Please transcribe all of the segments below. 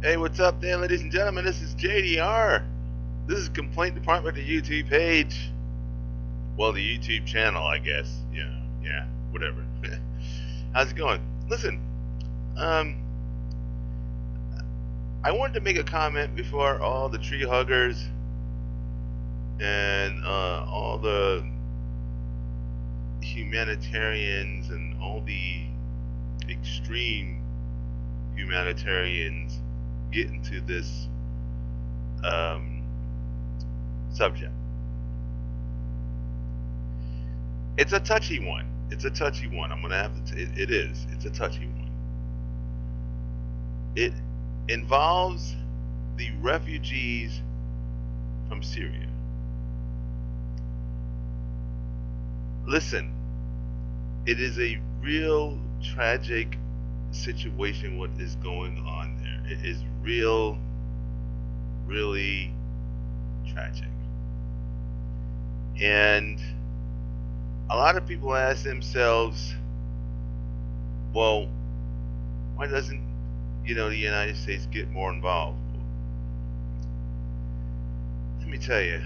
Hey, what's up there, ladies and gentlemen? This is JDR. This is Complaint Department, the YouTube page. Well, the YouTube channel, I guess. Yeah, whatever. How's it going? Listen, um, I wanted to make a comment before all the tree huggers and all the humanitarians and all the extreme humanitarians get into this um, subject. It's a touchy one. It's a touchy one. I'm gonna have to. It is. It's a touchy one. It involves the refugees from Syria. Listen, it is a real tragic situation. What is going on there? It is really tragic. And a lot of people ask themselves, well, why doesn't the United States get more involved? Let me tell you,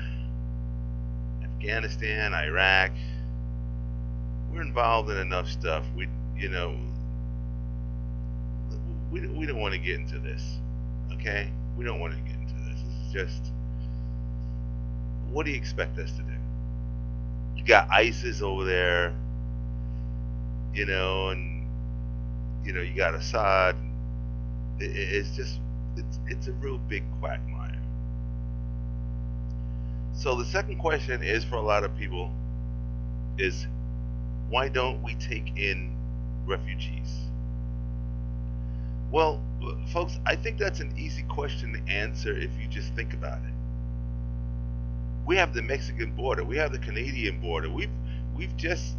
Afghanistan, Iraq, we're involved in enough stuff. We don't want to get into this, okay? We don't want to get into this. It's just, what do you expect us to do? You got ISIS over there, and you got Assad. It's a real big quagmire. So the second question is, for a lot of people, is why don't we take in refugees? Well, folks, I think that's an easy question to answer if you just think about it. We have the Mexican border. We have the Canadian border. We've just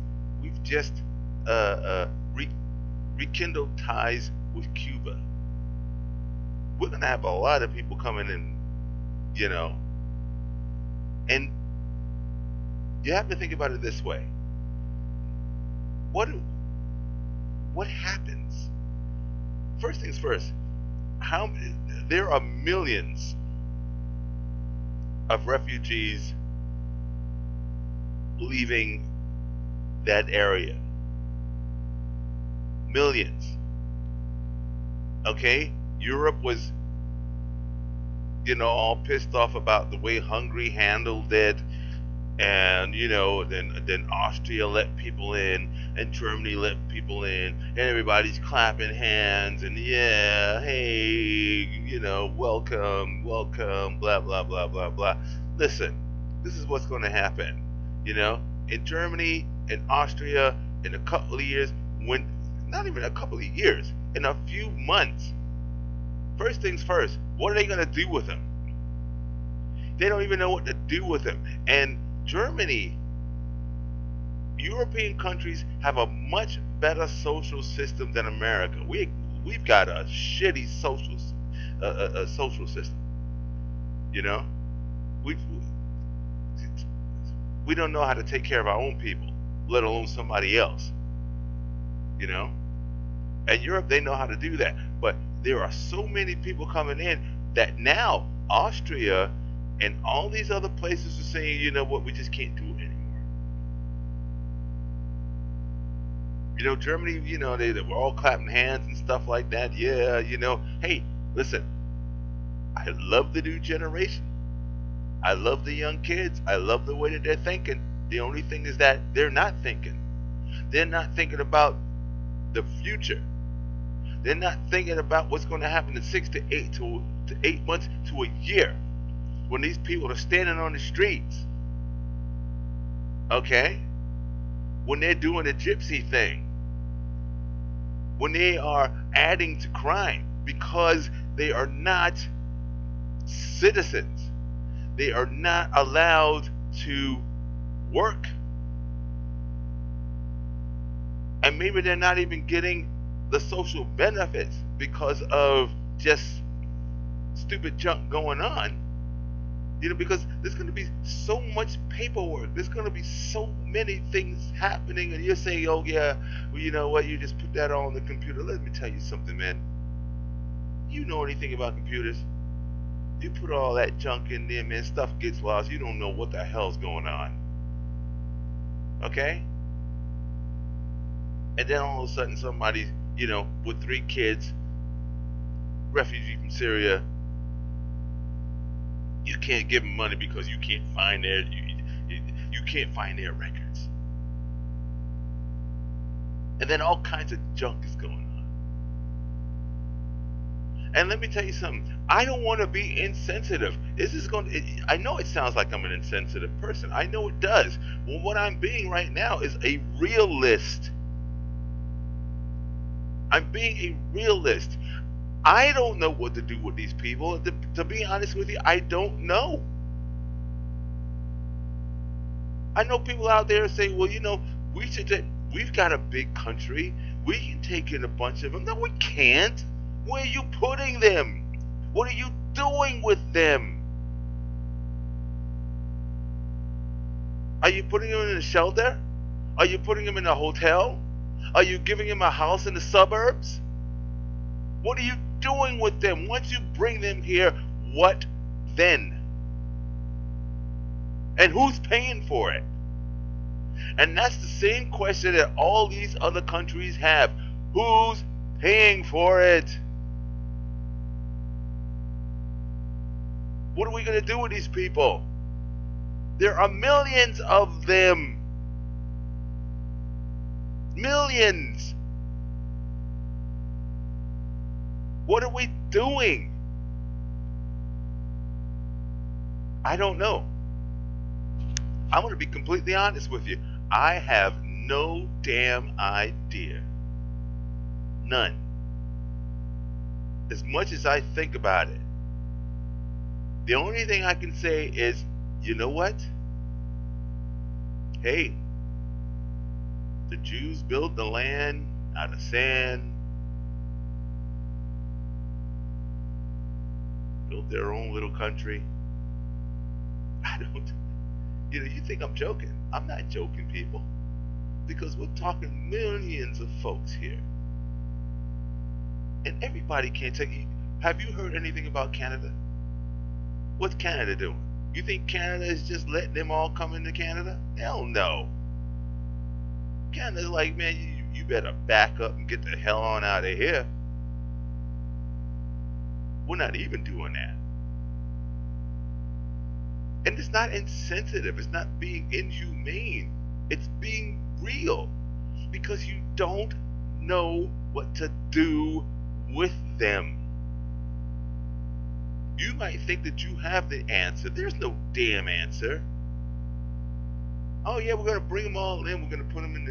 uh, uh, re- rekindled ties with Cuba. We're gonna have a lot of people coming in, and you have to think about it this way. What happens? First things first. How there are millions of refugees leaving that area. Millions. Okay? Europe was, all pissed off about the way Hungary handled it, and then Austria let people in, and Germany let people in, and everybody's clapping hands, and yeah, hey, welcome, blah blah blah blah blah. Listen, this is what's going to happen. In Germany and Austria, in a couple of years, when not even a couple of years, in a few months. First things first, what are they going to do with them? They don't even know what to do with them. And Germany, European countries have a much better social system than America. We've got a shitty social system. We we don't know how to take care of our own people, let alone somebody else. You know, and Europe, they know how to do that. But there are so many people coming in that now Austria and all these other places are saying, you know what, we just can't do it anymore. Germany, they were all clapping hands and stuff like that. Yeah, hey, listen, I love the new generation. I love the young kids. I love the way that they're thinking. The only thing is that they're not thinking. They're not thinking about the future. They're not thinking about what's going to happen in 6 to 8 months to a year when these people are standing on the streets. Okay? When they're doing the gypsy thing. When they are adding to crime because they are not citizens. They are not allowed to work. And maybe they're not even getting the social benefits because of just stupid junk going on. Because there's going to be so much paperwork. There's going to be so many things happening. And you're saying, oh, yeah, well, you know what? You just put that on the computer. Let me tell you something, man. you know anything about computers, you put all that junk in there, man, stuff gets lost. You don't know what the hell's going on. Okay? And then all of a sudden somebody, with 3 kids, refugee from Syria, you can't give them money because you can't find you can't find their records. And then all kinds of junk is going on. And let me tell you something. I don't want to be insensitive. I know it sounds like I'm an insensitive person. I know it does. Well, what I'm being right now is a realist. I'm being a realist. I don't know what to do with these people. To be honest with you, I don't know. I know people out there say, well, we've got a big country. We can take in a bunch of them. No, we can't. Where are you putting them? What are you doing with them? Are you putting them in a shelter? Are you putting them in a hotel? Are you giving them a house in the suburbs? What are you doing with them? Once you bring them here, what then? And who's paying for it? And that's the same question that all these other countries have. Who's paying for it? What are we going to do with these people? There are millions of them. Millions. What are we doing? I don't know. I'm going to be completely honest with you. I have no damn idea. None. As much as I think about it, the only thing I can say is, you know what? Hey, the Jews built the land out of sand, built their own little country. You think I'm joking. I'm not joking, people. Because we're talking millions of folks here. And everybody can't take it. Have you heard anything about Canada? What's Canada doing? You think Canada is just letting them all come into Canada? Hell no. Canada's like, man, you better back up and get the hell on out of here. We're not even doing that. And it's not insensitive. It's not being inhumane. It's being real. Because you don't know what to do with them. You might think that you have the answer. There's no damn answer. Oh yeah, we're going to bring them all in. We're going to put them in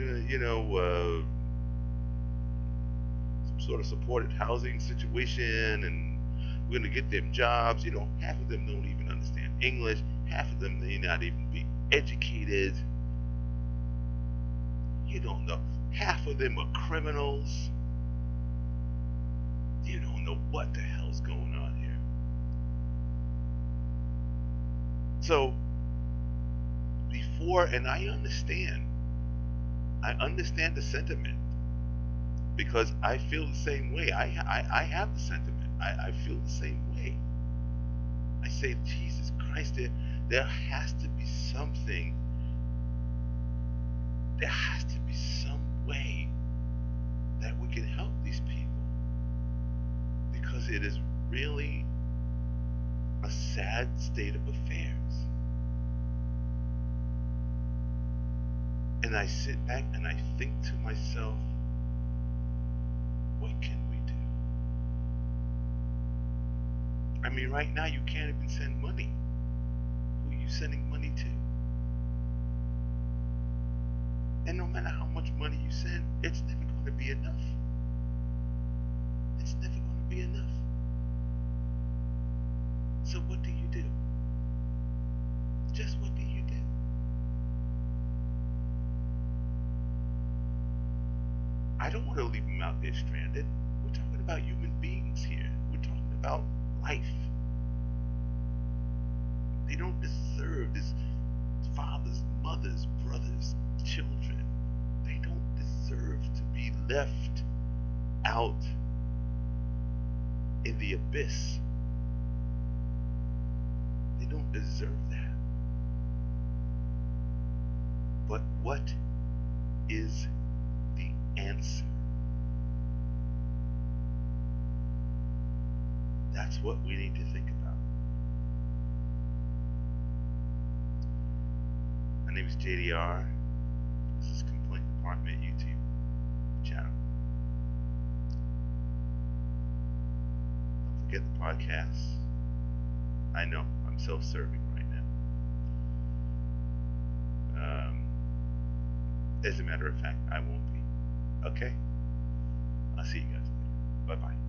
some sort of supported housing situation, and we're going to get them jobs. Half of them don't even understand English. Half of them may not even be educated. You don't know. Half of them are criminals. You don't know what the hell's going on here. So, and I understand the sentiment, because I feel the same way. I have the sentiment. I feel the same way. I say, Jesus Christ, there has to be something. There has to be some way that we can help these people, because it is really a sad state of affairs. And I sit back and I think to myself, what can we do? I mean, right now you can't even send money. Who are you sending money to? And no matter how much money you send, it's never going to be enough. It's never going to be enough. So what do you do? Just what do you do? I don't want to leave them out there stranded. We're talking about human beings here. We're talking about life. They don't deserve this. Fathers, mothers, brothers, children. They don't deserve to be left out in the abyss. They don't deserve that. But what is the answer? That's what we need to think about. My name is JDR. This is Complaint Department YouTube channel. Don't forget the podcast. I know I'm self-serving right now. As a matter of fact, I won't be. Okay? I'll see you guys later. Bye-bye.